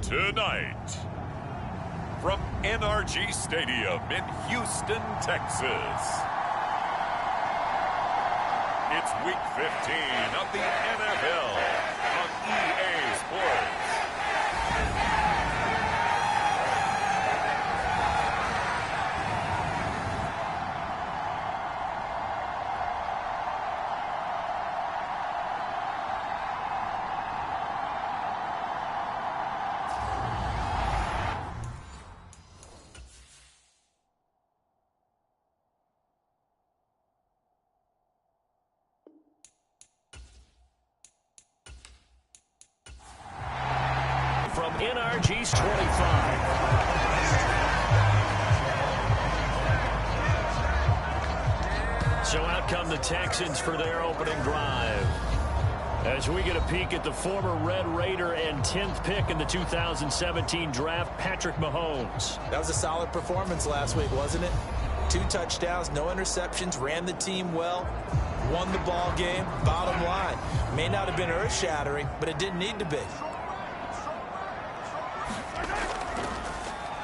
Tonight, from NRG Stadium in Houston, Texas, it's Week 15 of the NFL on EA Sports. From NRG's 25. So out come the Texans for their opening drive. As we get a peek at the former Red Raider and 10th pick in the 2017 draft, Patrick Mahomes. That was a solid performance last week, wasn't it? 2 touchdowns, no interceptions, ran the team well, won the ball game. Bottom line, may not have been earth-shattering, but it didn't need to be.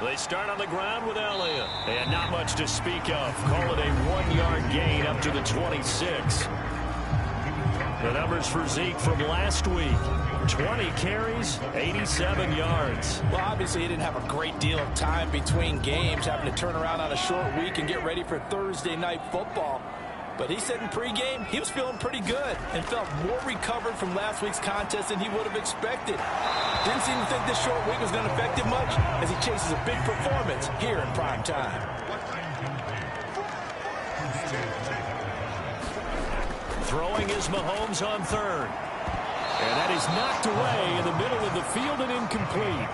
They start on the ground with Elliott. And not much to speak of. Call it a 1-yard gain up to the 26. The numbers for Zeke from last week. 20 carries, 87 yards. Well, obviously he didn't have a great deal of time between games, having to turn around on a short week and get ready for Thursday night football. But he said in pregame he was feeling pretty good and felt more recovered from last week's contest than he would have expected. Didn't seem to think this short week was going to affect him much as he chases a big performance here in prime time. Throwing is Mahomes on third. And that is knocked away in the middle of the field and incomplete.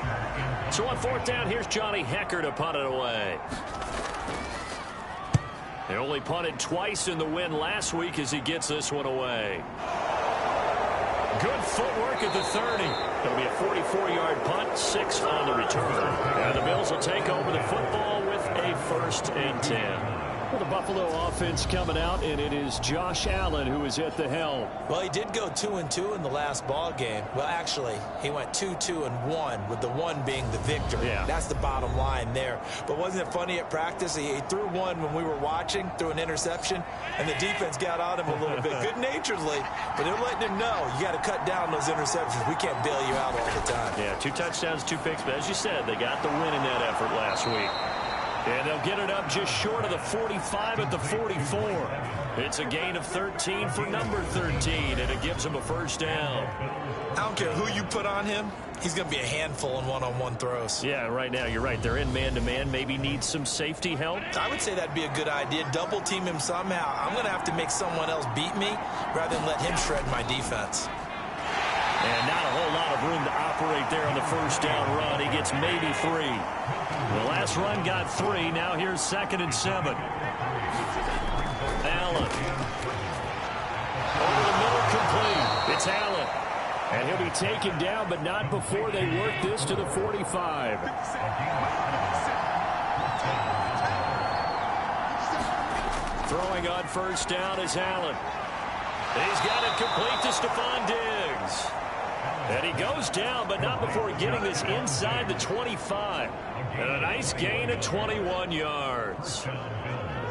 So on fourth down, here's Johnny Hecker to punt it away. They only punted twice in the win last week as he gets this one away. Good footwork at the 30. It'll be a 44-yard punt, 6 on the return. And the Bills will take over the football with a 1st and 10. Well, the Buffalo offense coming out, and it is Josh Allen who is at the helm. Well, he did go 2-2 in the last ball game. Well, actually, he went 2-2-1, with the 1 being the victory. Yeah. That's the bottom line there. But wasn't it funny at practice? He threw one when we were watching, threw an interception, and the defense got on him a little bit, good-naturedly. But they're letting him know, you got to cut down those interceptions. We can't bail you out all the time. Yeah, 2 touchdowns, 2 picks. But as you said, they got the win in that effort last week. And they'll get it up just short of the 45 at the 44. It's a gain of 13 for number 13, and it gives them a 1st down. I don't care who you put on him. He's going to be a handful in one-on-one throws. Yeah, right now, you're right. They're in man-to-man. Maybe needs some safety help. I would say that'd be a good idea. Double team him somehow. I'm going to have to make someone else beat me rather than let him shred my defense. And not a whole lot of room to operate there on the 1st down run. He gets maybe 3. The last run got 3. Now here's 2nd and 7. Allen. Over the middle, complete. It's Allen. And he'll be taken down, but not before they work this to the 45. Throwing on 1st down is Allen. He's got it complete to Stephon Diggs. And he goes down, but not before getting this inside the 25. And a nice gain of 21 yards.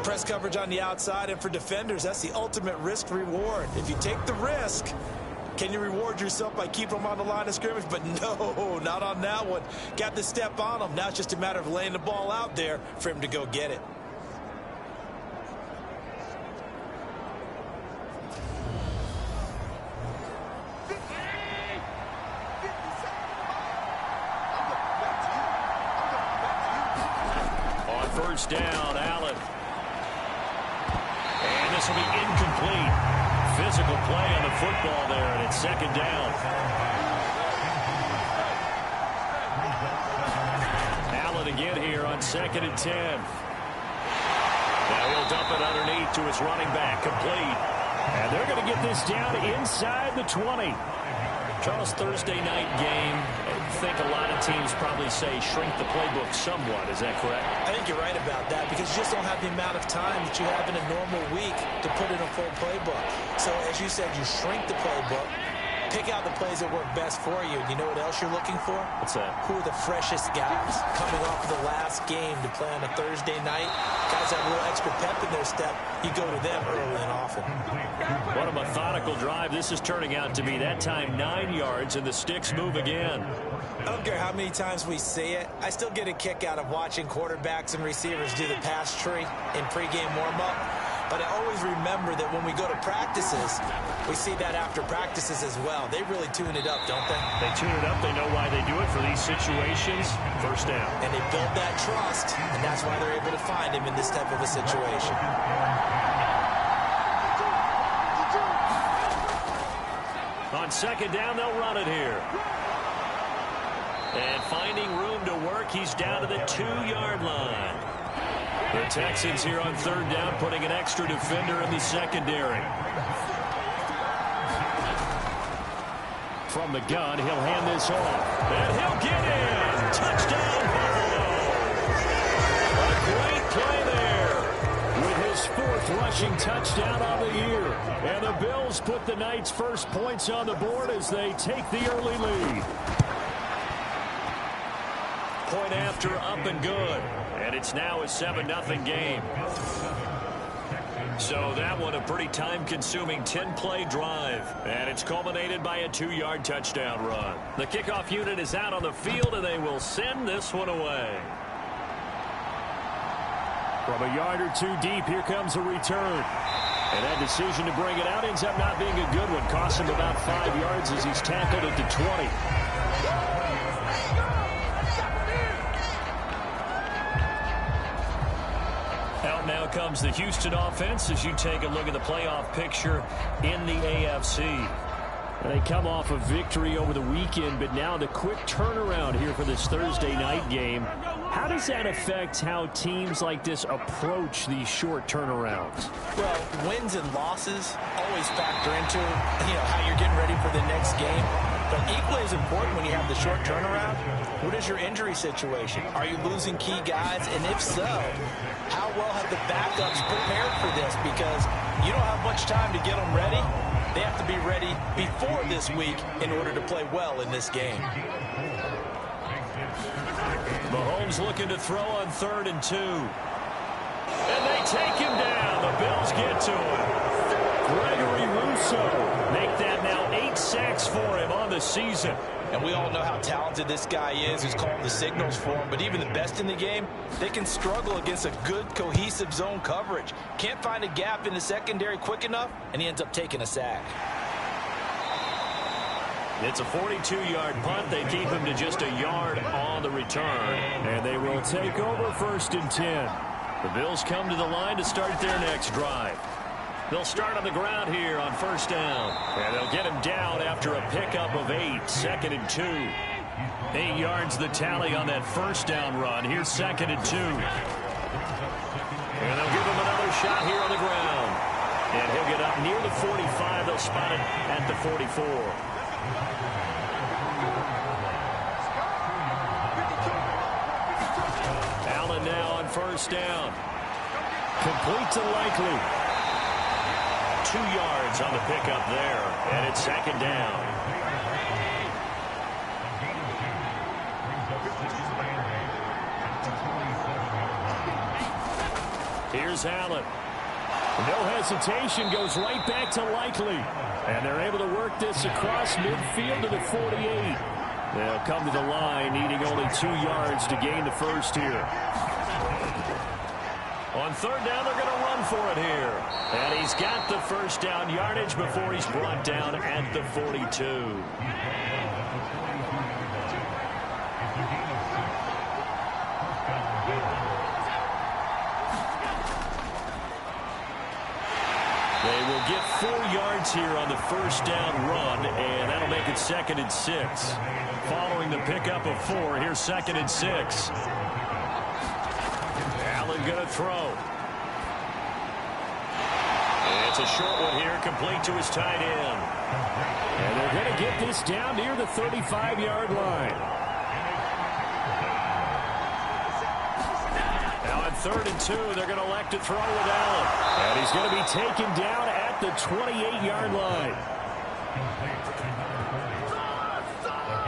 Press coverage on the outside, and for defenders, that's the ultimate risk-reward. If you take the risk, can you reward yourself by keeping them on the line of scrimmage? But no, not on that one. Got the step on him. Now it's just a matter of laying the ball out there for him to go get it. On 1st down, Allen. And this will be incomplete. Physical play on the football there, and it's 2nd down. Allen again here on 2nd and 10. Now he'll dump it underneath to his running back, complete. And they're going to get this down inside the 20. Charles, Thursday night game, I think a lot of teams probably say shrink the playbook somewhat. Is that correct? I think you're right about that because you just don't have the amount of time that you have in a normal week to put in a full playbook. So, as you said, you shrink the playbook, Pick out the plays that work best for you. And you know what else you're looking for? What's that? Who are the freshest guys coming off the last game to play on a Thursday night? Guys have a little extra pep in their step. You go to them early and often. What a methodical drive this is turning out to be. That time 9 yards, and the sticks move again. I don't care how many times we see it. I still get a kick out of watching quarterbacks and receivers do the pass tree in pregame warm-up. But I always remember that when we go to practices, we see that after practices as well. They really tune it up, don't they? They tune it up. They know why they do it for these situations. First down. And they build that trust, and that's why they're able to find him in this type of a situation. On second down, they'll run it here. And finding room to work, he's down to the 2-yard line. The Texans here on third down, putting an extra defender in the secondary. From the gun, he'll hand this off. And he'll get in. Touchdown, Buffalo. A great play there with his 4th rushing touchdown on the year. And the Bills put the night's first points on the board as they take the early lead. Point after, up and good. And it's now a 7-0 game. So that one a pretty time-consuming 10-play drive. And it's culminated by a 2-yard touchdown run. The kickoff unit is out on the field, and they will send this one away. From a yard or two deep, here comes a return. And that decision to bring it out ends up not being a good one. Costs him about 5 yards as he's tackled at the 20. Out now comes the Houston offense as you take a look at the playoff picture in the AFC. They come off a victory over the weekend, but now the quick turnaround here for this Thursday night game. How does that affect how teams like this approach these short turnarounds? Well, wins and losses always factor into, how you're getting ready for the next game. But equally as important when you have the short turnaround, what is your injury situation? Are you losing key guys? And if so, how well have the backups prepared for this? Because you don't have much time to get them ready. They have to be ready before this week in order to play well in this game. Mahomes looking to throw on 3rd and 2. And they take him down. The Bills get to him. Gregory Rousseau make that now 8 sacks for him on the season. And we all know how talented this guy is who's calling the signals for him. But even the best in the game, they can struggle against a good, cohesive zone coverage. Can't find a gap in the secondary quick enough, and he ends up taking a sack. It's a 42-yard punt. They keep him to just a yard on the return. And they will take over 1st and 10. The Bills come to the line to start their next drive. They'll start on the ground here on 1st down. And they'll get him down after a pickup of 8. 2nd and 2. 8 yards the tally on that 1st down run. Here's 2nd and 2. And they'll give him another shot here on the ground. And he'll get up near the 45. They'll spot it at the 44. Allen now on 1st down. Complete to Likely. 2 yards on the pickup there, and it's 2nd down. Here's Allen. No hesitation, goes right back to Likely. And they're able to work this across midfield to the 48. They'll come to the line, needing only 2 yards to gain the first here. On 3rd down, they're going to run for it here. And he's got the 1st down yardage before he's brought down at the 42. They will get 4 yards here on the 1st down run, and that'll make it 2nd and 6. Following the pickup of 4, here's 2nd and 6. Allen going to throw. It's a short one here, complete to his tight end. And they're going to get this down near the 35-yard line. Now on 3rd and 2, they're going to elect to throw with Allen. And he's going to be taken down at the 28-yard line.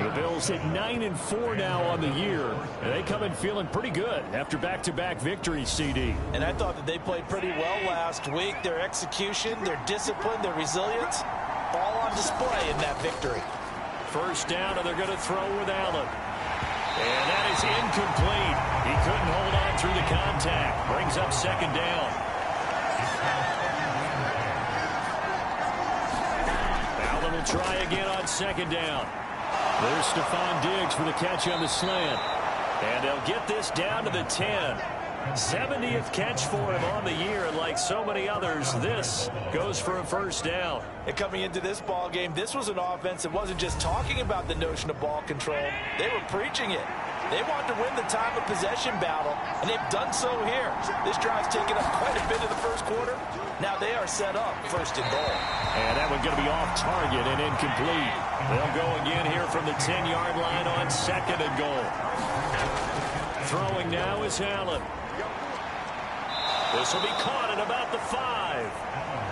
The Bills at 9-4 now on the year, and they come in feeling pretty good after back-to-back victories, CD. And I thought that they played pretty well last week. Their execution, their discipline, their resilience, all on display in that victory. First down, and they're going to throw with Allen. And that is incomplete. He couldn't hold on through the contact. Brings up second down. Allen will try again on second down. There's Stephon Diggs for the catch on the slant. And they'll get this down to the 10. 70th catch for him on the year, and like so many others, this goes for a first down. And coming into this ball game, this was an offense that wasn't just talking about the notion of ball control. They were preaching it. They wanted to win the time of possession battle, and they've done so here. This drive's taken up quite a bit of the first quarter. Now they are set up first and goal. And that one's going to be off target and incomplete. They'll go again here from the 10-yard line on second and goal. Throwing now is Allen. This will be caught at about the 5.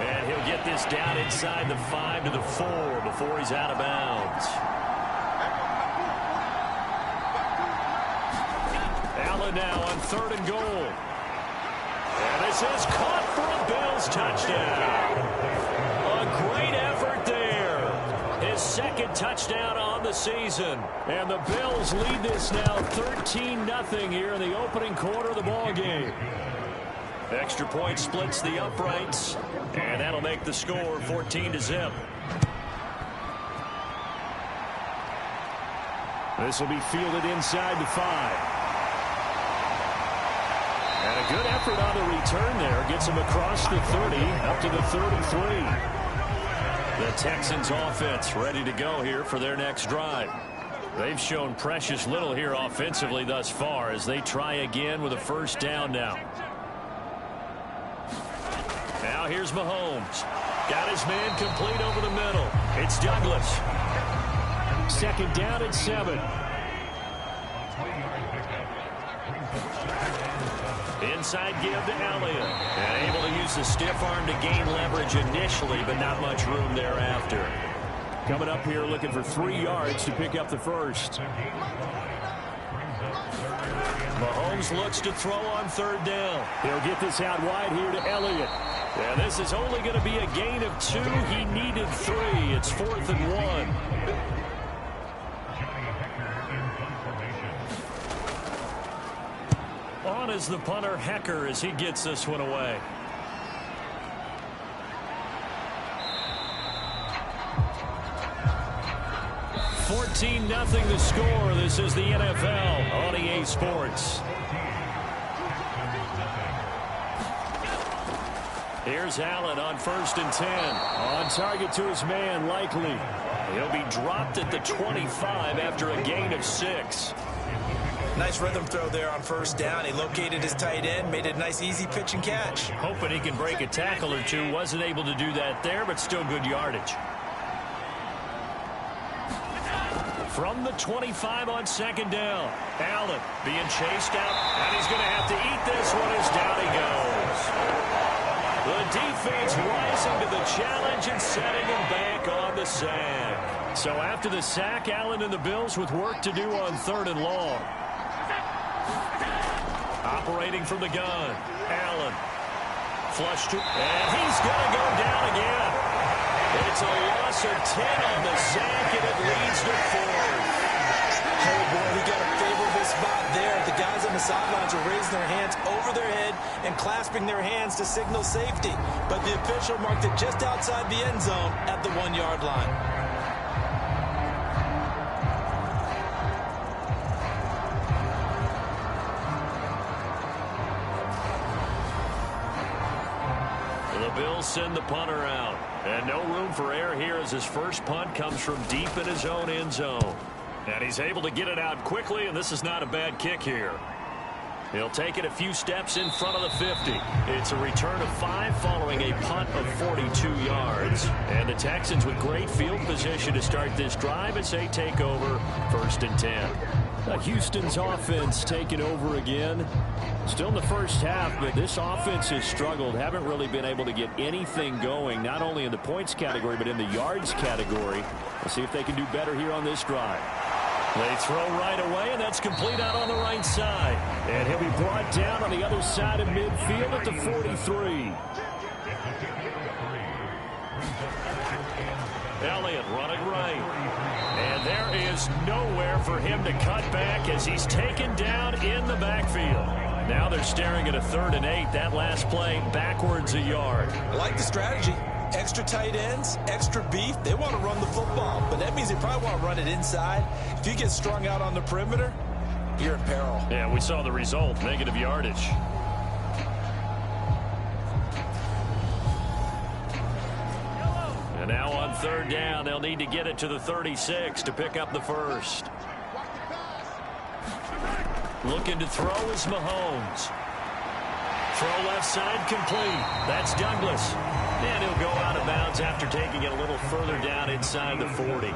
And he'll get this down inside the 5 to the 4 before he's out of bounds. Allen now on third and goal. And this is caught for a Bills touchdown. A great effort there. His second touchdown on the season. And the Bills lead this now 13-0 here in the opening quarter of the ball game. Extra point splits the uprights, and that'll make the score 14-0. This will be fielded inside the 5. And a good effort on the return there. Gets him across the 30, up to the 33. The Texans offense ready to go here for their next drive. They've shown precious little here offensively thus far as they try again with a first down now. Now here's Mahomes. Got his man complete over the middle. It's Douglas. Second down and 7. Inside give to Elliott. And able to use the stiff arm to gain leverage initially, but not much room thereafter. Coming up here looking for 3 yards to pick up the first. Mahomes looks to throw on third down. He'll get this out wide here to Elliott. And this is only going to be a gain of 2. He needed 3. It's 4th and 1. On is the punter, Hecker, as he gets this one away. $14-0 the score. This is the NFL on EA Sports. Here's Allen on 1st and 10. On target to his man, likely. He'll be dropped at the 25 after a gain of 6. Nice rhythm throw there on first down. He located his tight end, made it a nice easy pitch and catch. Hoping he can break a tackle or two. Wasn't able to do that there, but still good yardage. From the 25 on second down. Allen being chased out, and he's going to have to eat this one as down he goes. The defense rising to the challenge and setting him back on the sack. So after the sack, Allen and the Bills with work to do on third and long. Operating from the gun. Allen. Flush to, and he's going to go down again. It's a loss of 10 on the sack, and it leads to 4th. Oh, boy, he got a favorable spot there. The guys on the sidelines are raising their hands over their head and clasping their hands to signal safety. But the official marked it just outside the end zone at the 1-yard line. Bills send the punter out. And no room for error here as his first punt comes from deep in his own end zone. And he's able to get it out quickly, and this is not a bad kick here. He'll take it a few steps in front of the 50. It's a return of 5 following a punt of 42 yards. And the Texans with great field position to start this drive as they take over 1st and 10. Houston's offense taking over again. Still in the first half, but this offense has struggled. Haven't really been able to get anything going, not only in the points category, but in the yards category. We'll see if they can do better here on this drive. They throw right away, and that's complete out on the right side. And he'll be brought down on the other side of midfield at the 43. Elliott running right. And there is nowhere for him to cut back as he's taken down in the backfield. Now they're staring at a 3rd and 8. That last play backwards a yard. I like the strategy. Extra tight ends, extra beef. They want to run the football, but that means they probably want to run it inside. If you get strung out on the perimeter, you're in peril. Yeah, we saw the result, negative yardage. And now on 3rd down, they'll need to get it to the 36 to pick up the first. Looking to throw is Mahomes. Throw left side complete. That's Douglas. And he'll go out of bounds after taking it a little further down inside the 40.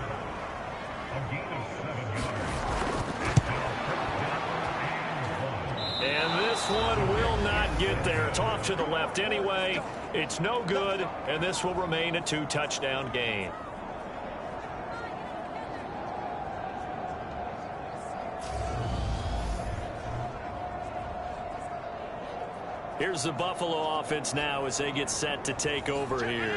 And this one will not get there. It's off to the left anyway. It's no good, and this will remain a 2-touchdown game. Here's the Buffalo offense now as they get set to take over here.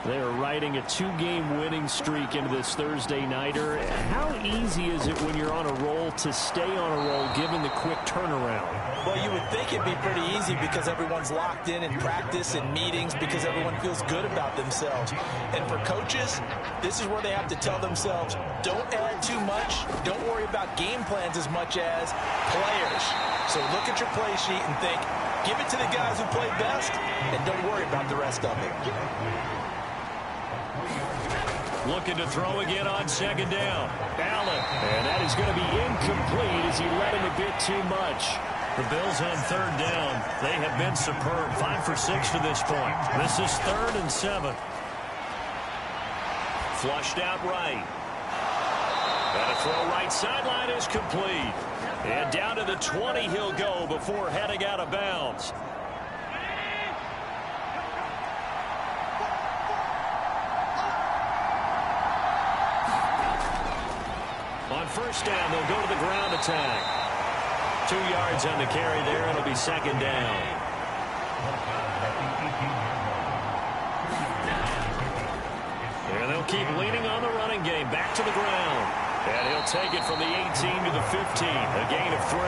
They are riding a 2-game winning streak into this Thursday nighter. How easy is it when you're on a roll to stay on a roll given the quick turnaround? Well, you would think it'd be pretty easy because everyone's locked in practice and meetings because everyone feels good about themselves. And for coaches, this is where they have to tell themselves, don't add too much. Don't worry about game plans as much as players. So look at your play sheet and think, give it to the guys who play best and don't worry about the rest of it. Looking to throw again on 2nd down. Allen. And that is going to be incomplete as he led him a bit too much. The Bills on 3rd down. They have been superb. 5 for 6 to this point. This is 3rd and 7. Flushed out right. And a throw right sideline is complete. And down to the 20 he'll go before heading out of bounds. On 1st down, they'll go to the ground attack. 2 yards on the carry there. It'll be 2nd down. And they'll keep leaning on the running game. Back to the ground. And he'll take it from the 18 to the 15. A gain of 3.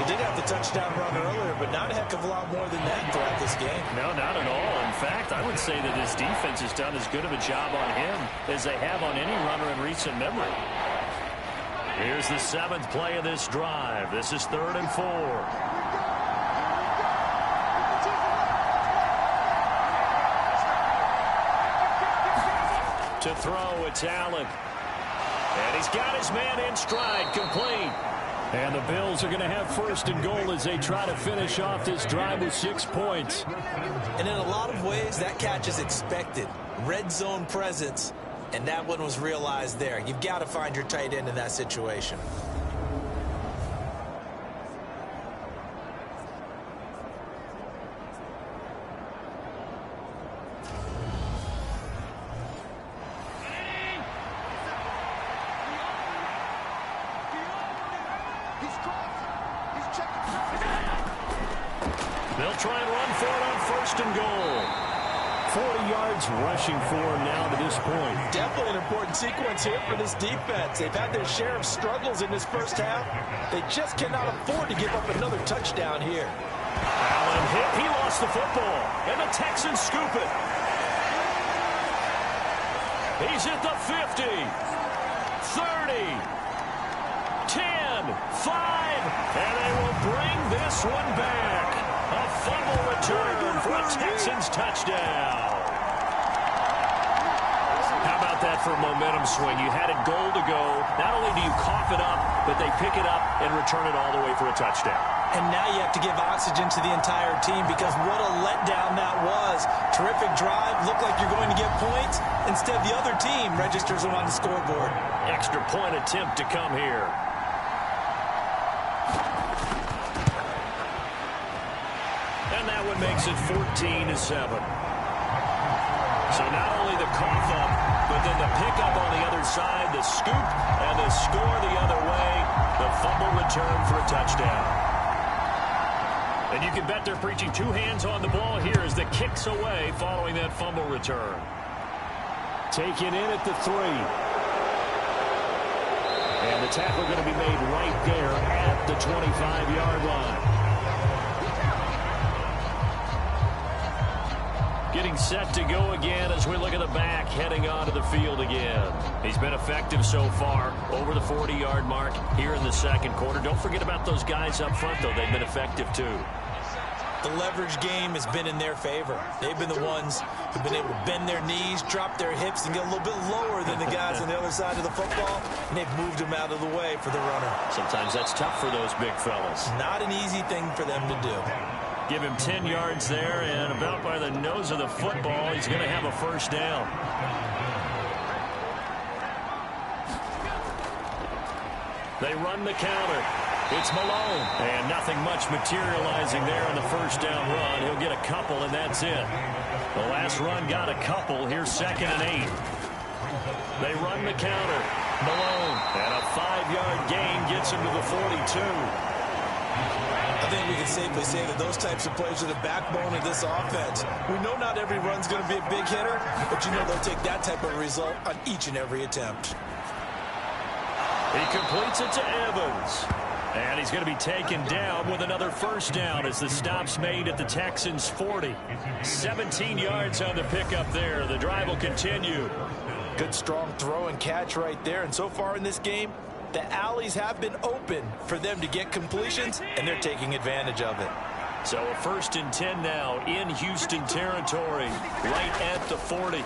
He did have the touchdown run earlier, but not a heck of a lot more than that throughout this game. No, not at all. In fact, I would say that his defense has done as good of a job on him as they have on any runner in recent memory. Here's the 7th play of this drive. This is 3rd and 4. To throw, it's Allen. And he's got his man in stride, complete. And the Bills are going to have 1st and goal as they try to finish off this drive with 6 points. And in a lot of ways, that catch is expected. Red zone presence, and that one was realized there. You've got to find your tight end in that situation. They'll try and run for it on 1st and goal. 40 yards rushing for him now to this point. Definitely an important sequence here for this defense. They've had their share of struggles in this first half. They just cannot afford to give up another touchdown here. Allen hit. He lost the football. And the Texans scoop it. He's at the 50. 30. 10. 5. And they will bring this one back. A fumble return for a Texans touchdown. How about that for a momentum swing? You had it goal to go. Not only do you cough it up, but they pick it up and return it all the way for a touchdown. And now you have to give oxygen to the entire team because what a letdown that was. Terrific drive. Looked like you're going to get points. Instead, the other team registers them on the scoreboard. Extra point attempt to come here. that one makes it 14-7. So not only the cough up, but then the pickup on the other side, the scoop, and the score the other way, the fumble return for a touchdown. And you can bet they're preaching two hands on the ball here as the kick's away following that fumble return. Taken in at the 3. And the tackle going to be made right there at the 25-yard line. Getting set to go again as we look at the back heading onto the field again. He's been effective so far over the 40-yard mark here in the second quarter. Don't forget about those guys up front, though. They've been effective, too. The leverage game has been in their favor. They've been the ones who've been able to bend their knees, drop their hips, and get a little bit lower than the guys on the other side of the football, and they've moved them out of the way for the runner. Sometimes that's tough for those big fellas. Not an easy thing for them to do. Give him 10 yards there, and about by the nose of the football, he's going to have a first down. They run the counter. It's Malone, and nothing much materializing there on the first down run. He'll get a couple, and that's it. The last run got a couple. Here's 2nd and 8. They run the counter. Malone, and a 5-yard gain gets him to the 42. I think we can safely say that those types of plays are the backbone of this offense. We know not every run's going to be a big hitter, but you know they'll take that type of result on each and every attempt. He completes it to Evans. And he's going to be taken down with another first down as the stop's made at the Texans' 40. 17 yards on the pickup there. The drive will continue. Good strong throw and catch right there. And so far in this game, the alleys have been open for them to get completions, and they're taking advantage of it. So a 1st and 10 now in Houston territory, right at the 40.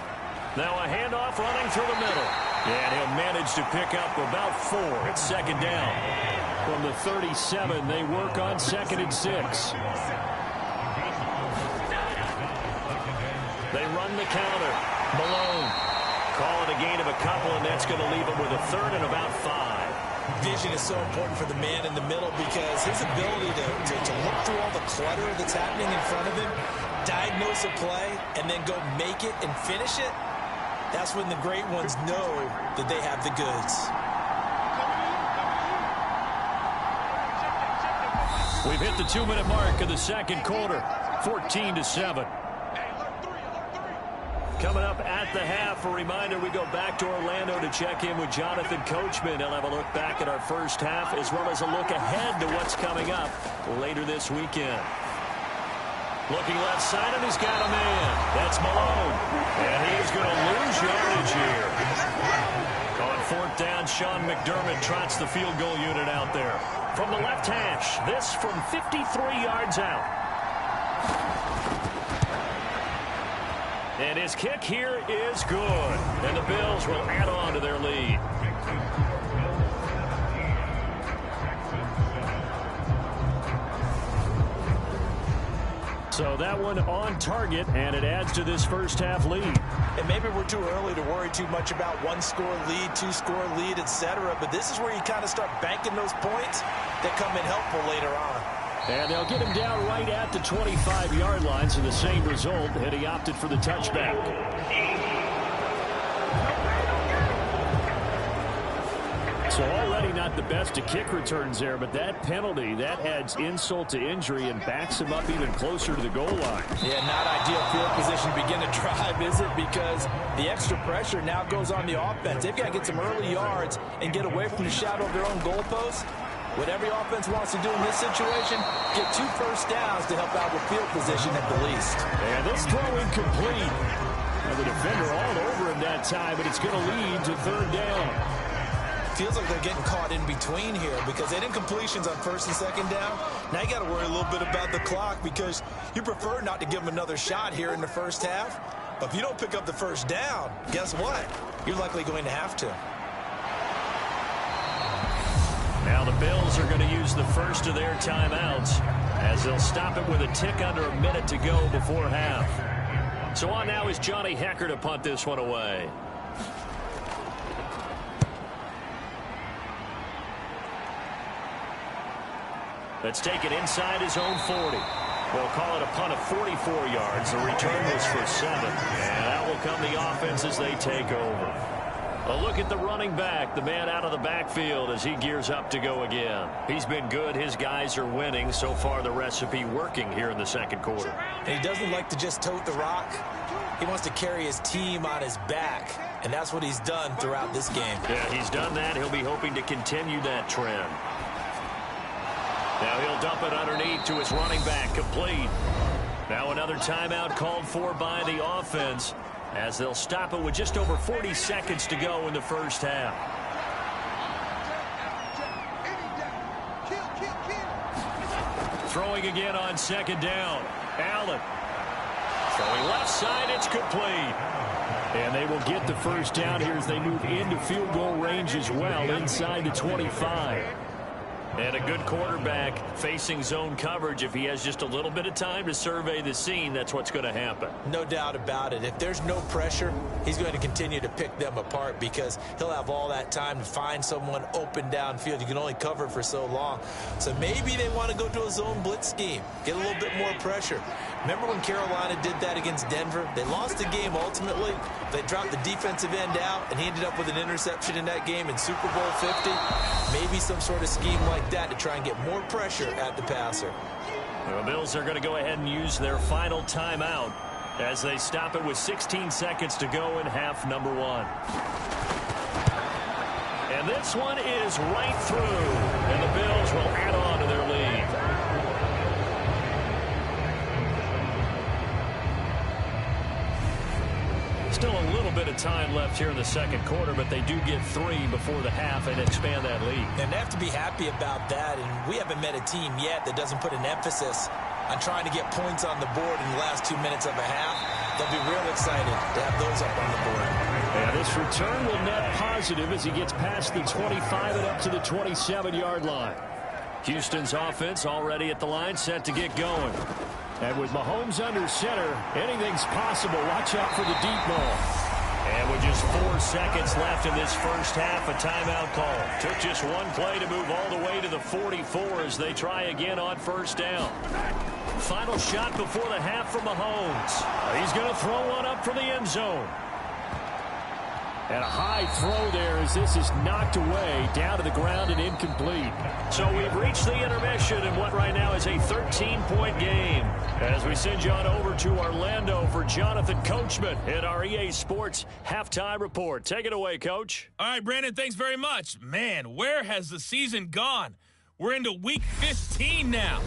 Now a handoff running through the middle. And he'll manage to pick up about 4. It's 2nd down. From the 37, they work on 2nd and 6. They run the counter. Malone. Call it a gain of a couple, and that's going to leave him with a 3rd and about 5. Vision is so important for the man in the middle because his ability to look through all the clutter that's happening in front of him, diagnose a play, and then go make it and finish it, that's when the great ones know that they have the goods. We've hit the 2-minute mark of the second quarter, 14-7. Coming up at the half, a reminder, we go back to Orlando to check in with Jonathan Coachman. He'll have a look back at our first half as well as a look ahead to what's coming up later this weekend. Looking left side, and he's got a man. That's Malone. And he's going to lose yardage here. On 4th down, Sean McDermott trots the field goal unit out there. From the left hash, this from 53 yards out. And his kick here is good. And the Bills will add on to their lead. So that one on target, and it adds to this first half lead. And maybe we're too early to worry too much about 1-score lead, 2-score lead, etc. But this is where you kind of start banking those points that come in helpful later on. And they'll get him down right at the 25-yard line, so the same result, and he opted for the touchback. So already not the best of kick returns there, but that penalty, that adds insult to injury and backs him up even closer to the goal line. Yeah, not ideal field position to begin to drive, is it? Because the extra pressure now goes on the offense. They've got to get some early yards and get away from the shadow of their own goalposts. What every offense wants to do in this situation, get 2 first downs to help out with field position at the least. And this throw incomplete. And the defender all over him that time, but it's going to lead to 3rd down. Feels like they're getting caught in between here because they didn't completions on 1st and 2nd down. Now you got to worry a little bit about the clock because you prefer not to give them another shot here in the first half. But if you don't pick up the first down, guess what? You're likely going to have to. Now the Bills are going to use the first of their timeouts as they'll stop it with a tick under a minute to go before half. So on now is Johnny Hecker to punt this one away. Let's take it inside his own 40. We'll call it a punt of 44 yards. The return was for 7. And out will come the offense as they take over. A look at the running back, the man out of the backfield as he gears up to go again. He's been good. His guys are winning. So far, the recipe working here in the second quarter. And he doesn't like to just tote the rock. He wants to carry his team on his back, and that's what he's done throughout this game. Yeah, he's done that. He'll be hoping to continue that trend. Now he'll dump it underneath to his running back, complete. Now another timeout called for by the offense, as they'll stop it with just over 40 seconds to go in the first half. Throwing again on second down. Allen. Throwing left side, it's complete. And they will get the first down here as they move into field goal range as well, inside the 25. And a good quarterback facing zone coverage. If he has just a little bit of time to survey the scene, that's what's going to happen. No doubt about it. If there's no pressure, he's going to continue to pick them apart because he'll have all that time to find someone open downfield. You can only cover for so long. So maybe they want to go to a zone blitz scheme, get a little bit more pressure. Remember when Carolina did that against Denver? They lost the game ultimately. They dropped the defensive end out, and he ended up with an interception in that game in Super Bowl 50. Maybe some sort of scheme like that to try and get more pressure at the passer. The Bills are going to go ahead and use their final timeout as they stop it with 16 seconds to go in half number 1. And this one is right through, and the Bills will add on to their lead. Still a little bit of time left here in the second quarter, but they do get 3 before the half and expand that lead. And they have to be happy about that, and we haven't met a team yet that doesn't put an emphasis on trying to get points on the board in the last 2 minutes of a half. They'll be real excited to have those up on the board. And this return will net positive as he gets past the 25 and up to the 27-yard line. Houston's offense already at the line, set to get going. And with Mahomes under center, anything's possible. Watch out for the deep ball. And with just 4 seconds left in this first half, a timeout call. Took just one play to move all the way to the 44 as they try again on first down. Final shot before the half from Mahomes. He's going to throw one up from the end zone. And a high throw there as this is knocked away, down to the ground and incomplete. So we've reached the intermission in what right now is a 13-point game. As we send you on over to Orlando for Jonathan Coachman in our EA Sports Halftime Report. Take it away, Coach. All right, Brandon, thanks very much. Man, where has the season gone? We're into Week 15 now.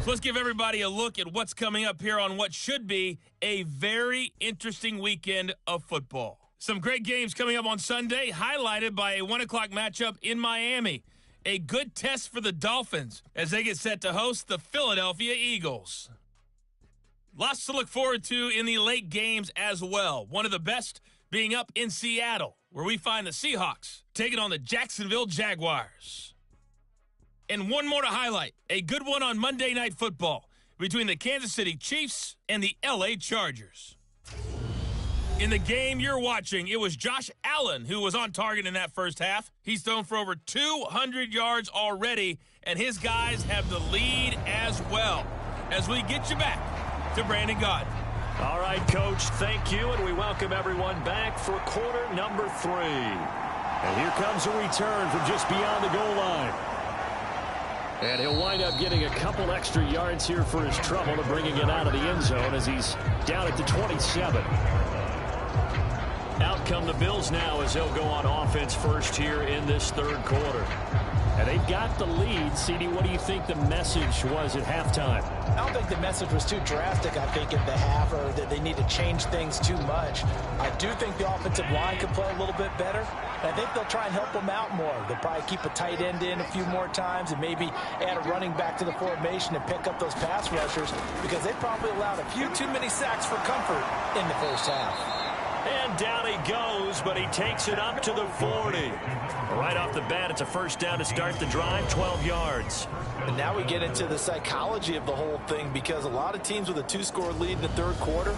So let's give everybody a look at what's coming up here on what should be a very interesting weekend of football. Some great games coming up on Sunday, highlighted by a 1 o'clock matchup in Miami. A good test for the Dolphins as they get set to host the Philadelphia Eagles. Lots to look forward to in the late games as well. One of the best being up in Seattle, where we find the Seahawks taking on the Jacksonville Jaguars. And one more to highlight, a good one on Monday Night Football between the Kansas City Chiefs and the LA Chargers. In the game you're watching, it was Josh Allen who was on target in that first half. He's thrown for over 200 yards already, and his guys have the lead as well. As we get you back to Brandon Gaudin. All right, Coach, thank you, and we welcome everyone back for quarter number 3. And here comes a return from just beyond the goal line. And he'll wind up getting a couple extra yards here for his trouble to bringing it out of the end zone as he's down at the 27. Out come the Bills now as they'll go on offense first here in this third quarter. And they've got the lead. CD, what do you think the message was at halftime? I don't think the message was too drastic, I think, at the half, or that they need to change things too much. I do think the offensive line could play a little bit better. I think they'll try and help them out more. They'll probably keep a tight end in a few more times and maybe add a running back to the formation and pick up those pass rushers because they probably allowed a few too many sacks for comfort in the first half. And down he goes, but he takes it up to the 40. Right off the bat, it's a first down to start the drive, 12 yards. And now we get into the psychology of the whole thing because a lot of teams with a 2-score lead in the third quarter,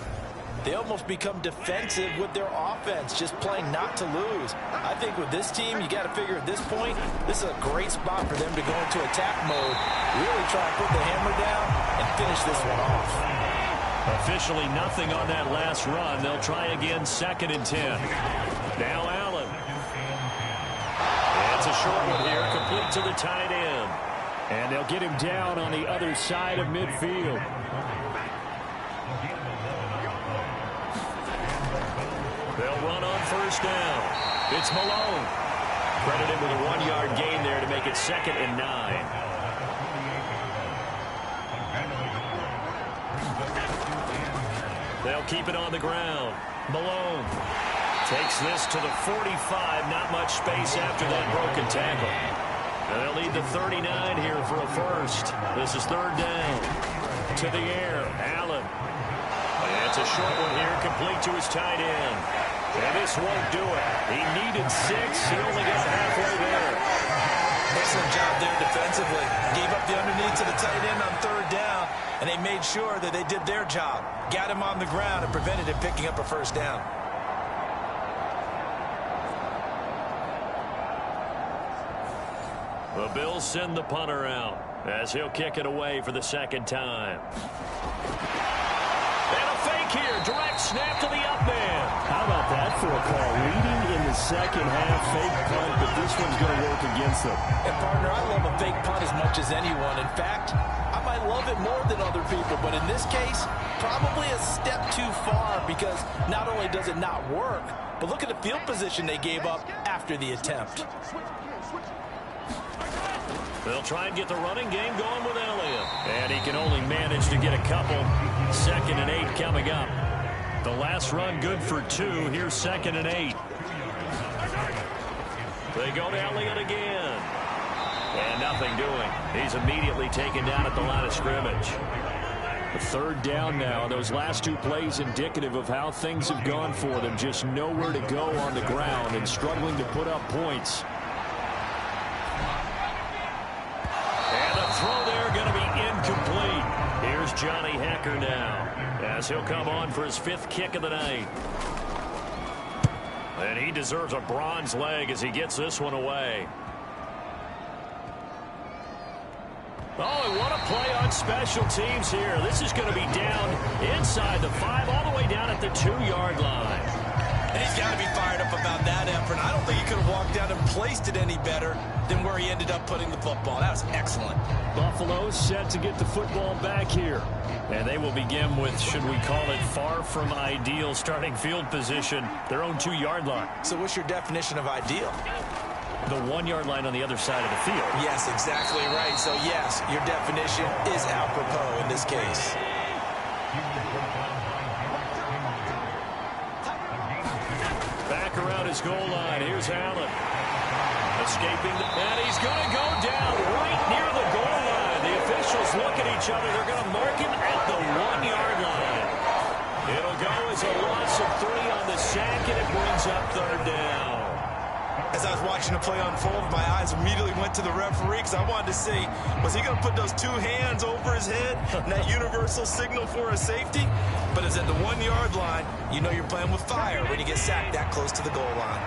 they almost become defensive with their offense, just playing not to lose. I think with this team, you got to figure at this point, this is a great spot for them to go into attack mode, really try to put the hammer down and finish this one off. Officially nothing on that last run. They'll try again, 2nd and 10. Now Allen. It's a short one here, complete to the tight end. And they'll get him down on the other side of midfield. They'll run on 1st down. It's Malone. Credited with a 1-yard gain there to make it 2nd and 9. They'll keep it on the ground. Malone takes this to the 45. Not much space after that broken tackle. And they'll need the 39 here for a first. This is 3rd down. To the air. Allen. And it's a short one here, complete to his tight end. And this won't do it. He needed 6. He only got halfway there. Excellent job there defensively. Gave up the underneath to the tight end on 3rd down, and they made sure that they did their job. Got him on the ground and prevented him picking up a 1st down. The Bills send the punter out as he'll kick it away for the 2nd time. And a fake here. Direct snap to the up man. How about that for a call? Leading in the 2nd half, fake punt, but this one's going to work against them. And, partner, I love a fake punt as much as anyone. In fact, I might love it more than other people, but in this case, probably a step too far because not only does it not work, but look at the field position they gave up after the attempt. They'll try and get the running game going with Elliott. And he can only manage to get a couple. 2nd and 8 coming up. The last run good for 2. Here's 2nd and 8. They go to Elliott again. And nothing doing. He's immediately taken down at the line of scrimmage. The 3rd down now. Those last 2 plays indicative of how things have gone for them. Just nowhere to go on the ground and struggling to put up points. Throw there going to be incomplete. Here's Johnny Hecker now as he'll come on for his 5th kick of the night. And he deserves a bronze leg as he gets this one away. Oh, and what a play on special teams here. This is going to be down inside the 5 all the way down at the 2-yard line. And he's got to be fired up about that effort. I don't think he could have walked out and placed it any better than where he ended up putting the football. That was excellent. Buffalo set to get the football back here. And they will begin with, should we call it, far from ideal starting field position, their own 2-yard line. So what's your definition of ideal? The 1-yard line on the other side of the field. Yes, exactly right. So, yes, your definition is apropos in this case. Back around his goal line. Here's Allen. Escaping. And he's going to go down right near the goal line. The officials look at each other. They're going to mark him at the 1-yard line. It'll go as a loss of 3 on the sack, and it brings up 3rd down. As I was watching the play unfold, my eyes immediately went to the referee because I wanted to see, was he going to put those 2 hands over his head and that universal signal for a safety? But it's at the 1-yard line. You know you're playing with fire when you get sacked that close to the goal line.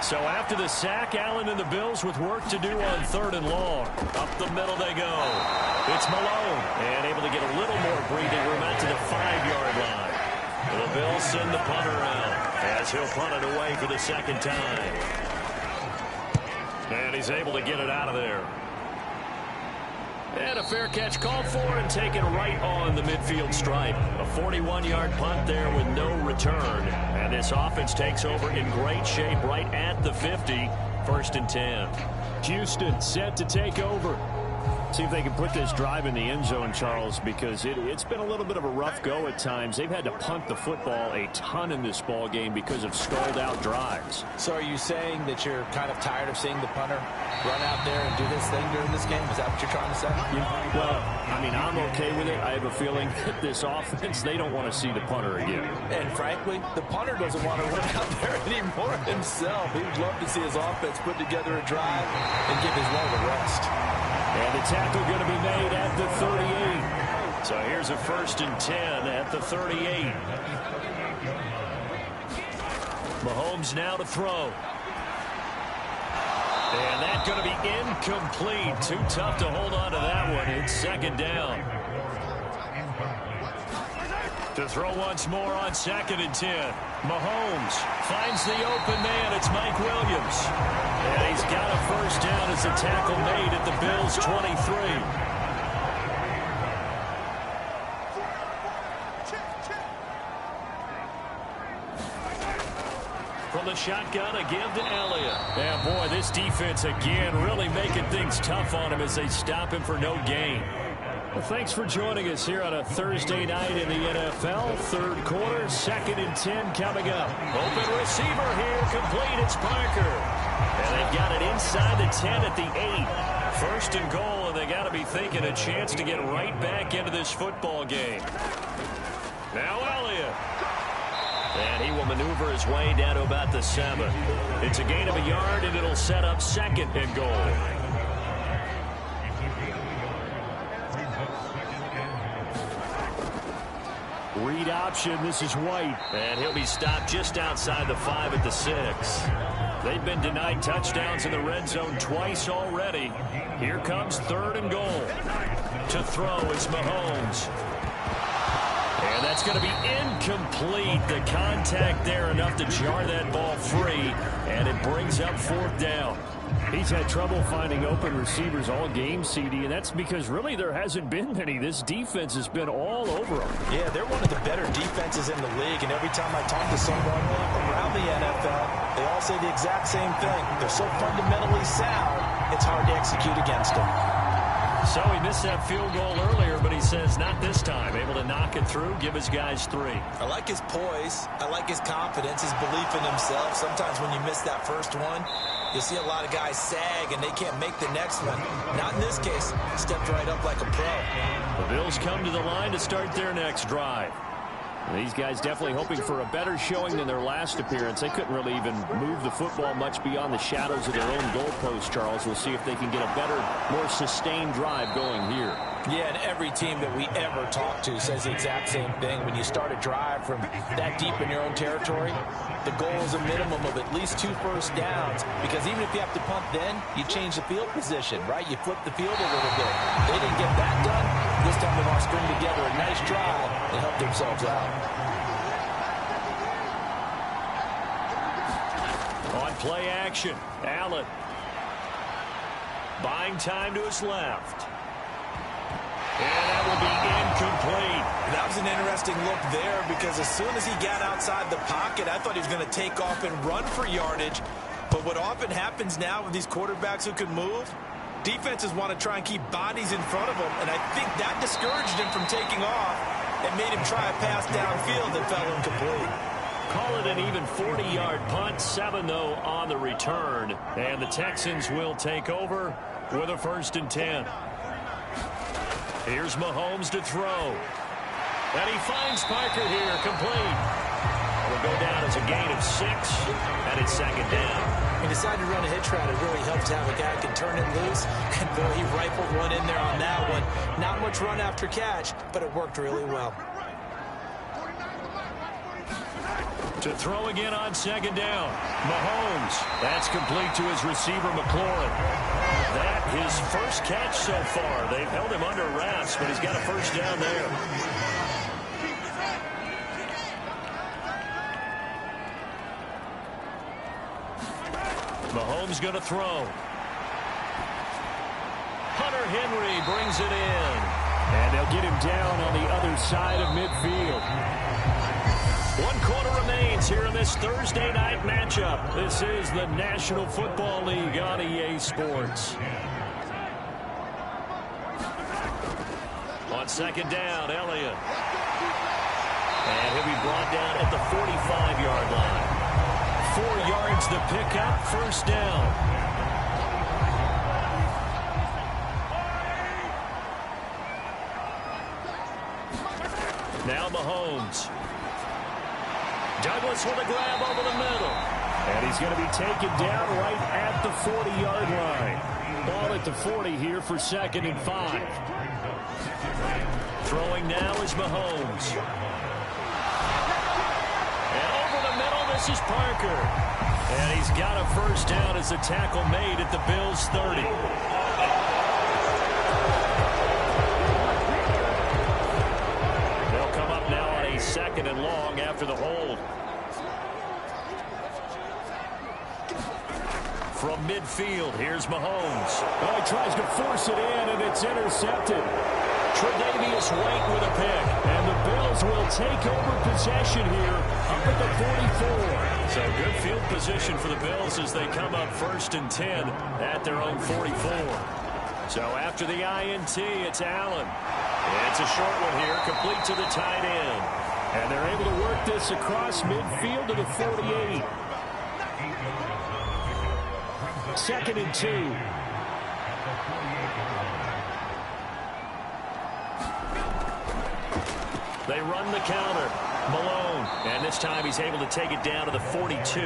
So after the sack, Allen and the Bills with work to do on 3rd and long. Up the middle they go. It's Malone. And able to get a little more breathing room out to the 5-yard line. The Bills send the punter out as he'll punt it away for the 2nd time. And he's able to get it out of there. And a fair catch called for and taken right on the midfield stripe. A 41-yard punt there with no return. And this offense takes over in great shape right at the 50. 1st and 10. Houston set to take over. See if they can put this drive in the end zone, Charles, because it's been a little bit of a rough go at times. They've had to punt the football a ton in this ball game because of stalled-out drives. So are you saying that you're kind of tired of seeing the punter run out there and do this thing during this game? Is that what you're trying to say? Yeah. Well, I mean, I'm okay with it. I have a feeling that this offense, they don't want to see the punter again. And frankly, the punter doesn't want to run out there anymore himself. He would love to see his offense put together a drive and give his leg a rest. And the tackle going to be made at the 38. So here's a 1st and 10 at the 38. Mahomes now to throw. And that's going to be incomplete. Too tough to hold on to that one. It's 2nd down. To throw once more on 2nd and 10. Mahomes finds the open man. It's Mike Williams. And he's got a 1st down as the tackle made at the Bills' 23. From the shotgun, a give to Elliott. And boy, this defense again really making things tough on him as they stop him for no gain. Well, thanks for joining us here on a Thursday night in the NFL. 3rd quarter, 2nd and 10 coming up. Open receiver here, complete. It's Parker. And they've got it inside the 10 at the 8. 1st and goal, and they got to be thinking a chance to get right back into this football game. Now Elliott. And he will maneuver his way down to about the 7. It's a gain of a yard, and it'll set up 2nd and goal. Read option. This is White. And he'll be stopped just outside the 5 at the 6. They've been denied touchdowns in the red zone twice already. Here comes 3rd and goal. To throw is Mahomes. And that's going to be incomplete. The contact there enough to jar that ball free. And it brings up 4th down. He's had trouble finding open receivers all game, CD, and that's because really there hasn't been many. This defense has been all over them. Yeah, they're one of the better defenses in the league, and every time I talk to someone around the NFL, they all say the exact same thing. They're so fundamentally sound, it's hard to execute against them. So he missed that field goal earlier, but he says not this time. Able to knock it through, give his guys 3. I like his poise. I like his confidence, his belief in himself. Sometimes when you miss that first one, you'll see a lot of guys sag and they can't make the next one. Not in this case. Stepped right up like a pro. The Bills come to the line to start their next drive. These guys definitely hoping for a better showing than their last appearance. They couldn't really even move the football much beyond the shadows of their own goalpost, Charles. We'll see if they can get a better, more sustained drive going here. Yeah, and every team that we ever talk to says the exact same thing. When you start a drive from that deep in your own territory, the goal is a minimum of at least 2 first downs, because even if you have to punt then, you change the field position, right? You flip the field a little bit. They didn't get that done. This time they want to string together a nice drive and help themselves out. On play action, Allen. Buying time to his left. And that will be incomplete. That was an interesting look there, because as soon as he got outside the pocket, I thought he was going to take off and run for yardage. But what often happens now with these quarterbacks who can move, defenses want to try and keep bodies in front of them, and I think that discouraged him from taking off and made him try a pass downfield that fell incomplete. Call it an even 40-yard punt. 7, though, on the return. And the Texans will take over with a 1st and 10. Here's Mahomes to throw. And he finds Parker here, complete. Will go down as a gain of 6, and it's 2nd down. He decided to run a hitch route. It really helps to have a guy who can turn it loose. And, boy, he rifled one in there on that one. Not much run after catch, but it worked really well. To throw again on 2nd down. Mahomes. That's complete to his receiver, McLaurin. That his first catch so far. They've held him under wraps, but he's got a 1st down there. Mahomes going to throw. Hunter Henry brings it in. And they'll get him down on the other side of midfield. 1 quarter remains here in this Thursday night matchup. This is the National Football League on EA Sports. On 2nd down, Elliott. And he'll be brought down at the 45-yard line. 4 yards the pickup, 1st down. Now Mahomes. Douglas with a grab over the middle. And he's going to be taken down right at the 40-yard line. Ball at the 40 here for 2nd and 5. Throwing now is Mahomes. And over the middle, this is Parker. And he's got a first down as the tackle made at the Bills' 30. They'll come up now on a 2nd and long after the hold. From midfield, here's Mahomes. Well, he tries to force it in, and it's intercepted. Tre'Davious White with a pick. And the Bills will take over possession here up at the 44. So good field position for the Bills as they come up 1st and 10 at their own 44. So after the INT, it's Allen. It's a short one here, complete to the tight end. And they're able to work this across midfield to the 48. 2nd and 2. They run the counter. Malone. And this time he's able to take it down to the 42.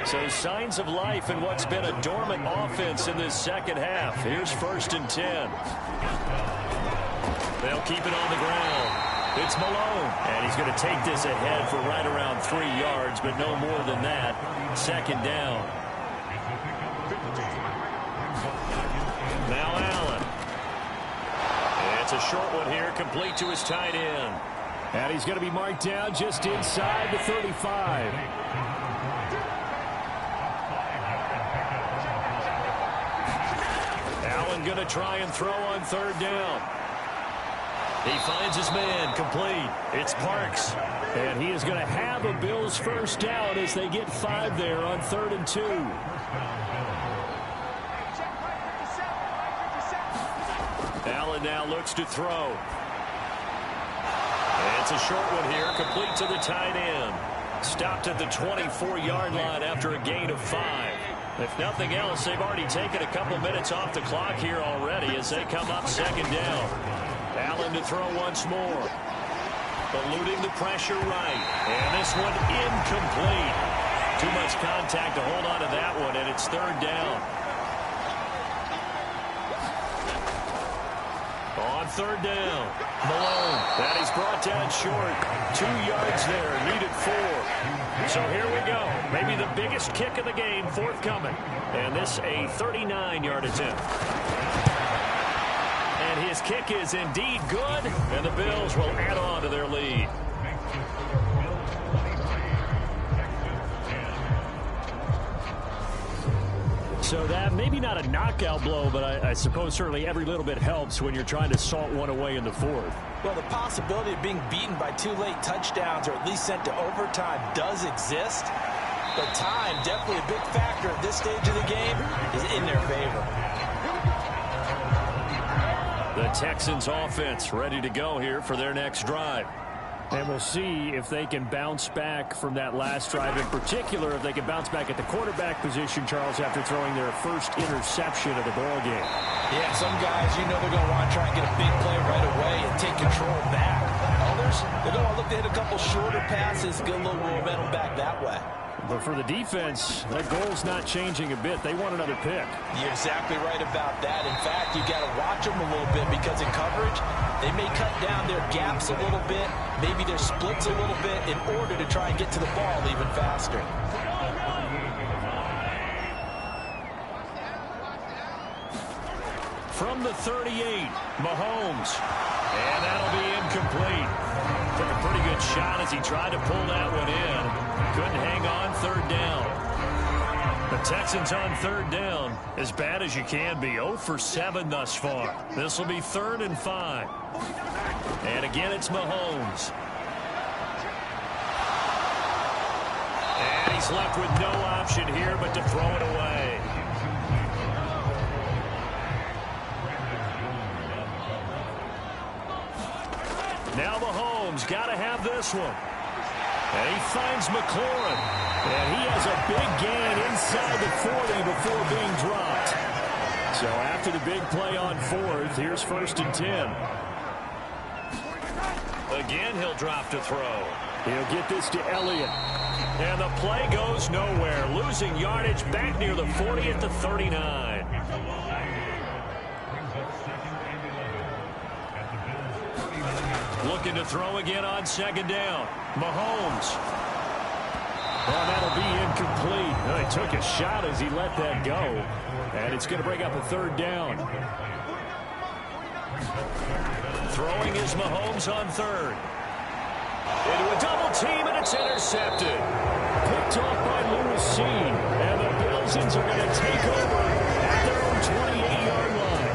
So signs of life in what's been a dormant offense in this second half. Here's 1st and 10. They'll keep it on the ground. It's Malone. And he's going to take this ahead for right around 3 yards, but no more than that. 2nd down. Now Allen. It's a short one here, complete to his tight end. And he's going to be marked down just inside the 35. Allen going to try and throw on 3rd down. He finds his man, complete. It's Parks. And he is going to have a Bills first down as they get 5 there on 3rd and 2. Allen now looks to throw. It's a short one here, complete to the tight end. Stopped at the 24-yard line after a gain of 5. If nothing else, they've already taken a couple minutes off the clock here already as they come up 2nd down. Allen to throw once more. Eluding the pressure right. And this one incomplete. Too much contact to hold on to that one, and it's 3rd down. On 3rd down, Malone. And he's brought down short. 2 yards there, needed 4. So here we go. Maybe the biggest kick of the game forthcoming. And this a 39-yard attempt. And his kick is indeed good. And the Bills will add on to their lead. So that maybe not a knockout blow, but I suppose certainly every little bit helps when you're trying to salt one away in the 4th. Well, the possibility of being beaten by 2 late touchdowns or at least sent to overtime does exist. But time, definitely a big factor at this stage of the game, is in their favor. The Texans offense ready to go here for their next drive. And we'll see if they can bounce back from that last drive. In particular, if they can bounce back at the quarterback position, Charles, after throwing their first interception of the ball game. Yeah, some guys, you know they're going to want to try and get a big play right away and take control back. Others, they're going to look to hit a couple shorter passes, get a little momentum back that way. But for the defense, that goal's not changing a bit. They want another pick. You're exactly right about that. In fact, you got to watch them a little bit because in coverage, they may cut down their gaps a little bit, maybe their splits a little bit in order to try and get to the ball even faster. From the 38, Mahomes. And that'll be incomplete. Took a pretty good shot as he tried to pull that one in. Couldn't hang on 3rd down. The Texans on 3rd down, as bad as you can be. 0 for 7 thus far. This will be 3rd and 5. And again, it's Mahomes. And he's left with no option here but to throw it away. Now Mahomes got to have this one. And he finds McLaurin. And he has a big gain inside the 40 before being dropped. So after the big play on 4th, here's 1st and 10. Again, he'll drop to throw. He'll get this to Elliott. And the play goes nowhere. Losing yardage back near the 40 at the 39. looking to throw again on second down. Mahomes. Well, that'll be incomplete. Well, he took a shot as he let that go. And it's going to bring up a third down. Throwing is Mahomes on third. Into a double team, and it's intercepted. Picked off by Lewis Cine. And the Bills are going to take over at their own 28-yard line.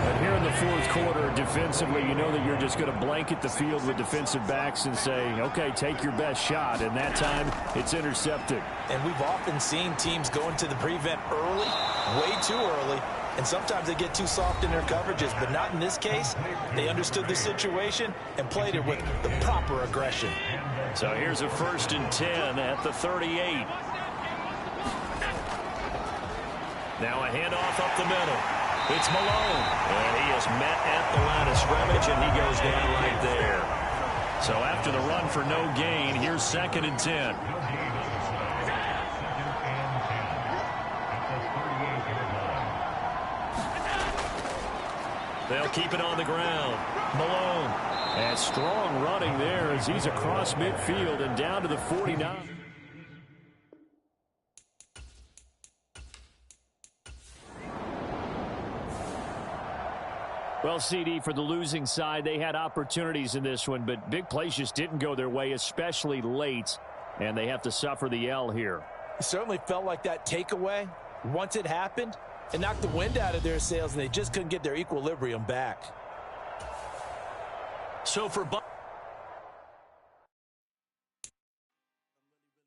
And here in the fourth quarter, defensively, you know that you're just going to blanket the field with defensive backs and say, okay, take your best shot. And that time, it's intercepted. And we've often seen teams go into the prevent early, way too early, and sometimes they get too soft in their coverages, but not in this case. They understood the situation and played it with the proper aggression. So here's a 1st and 10 at the 38. Now a handoff up the middle. It's Malone, and he is met at the line of scrimmage, and he goes down right there. So after the run for no gain, here's 2nd and 10. They'll keep it on the ground. Malone. And strong running there as he's across midfield and down to the 49. Well, CD, for the losing side, they had opportunities in this one, but big plays just didn't go their way, especially late, and they have to suffer the L here. It certainly felt like that takeaway, once it happened, it knocked the wind out of their sails, and they just couldn't get their equilibrium back. So for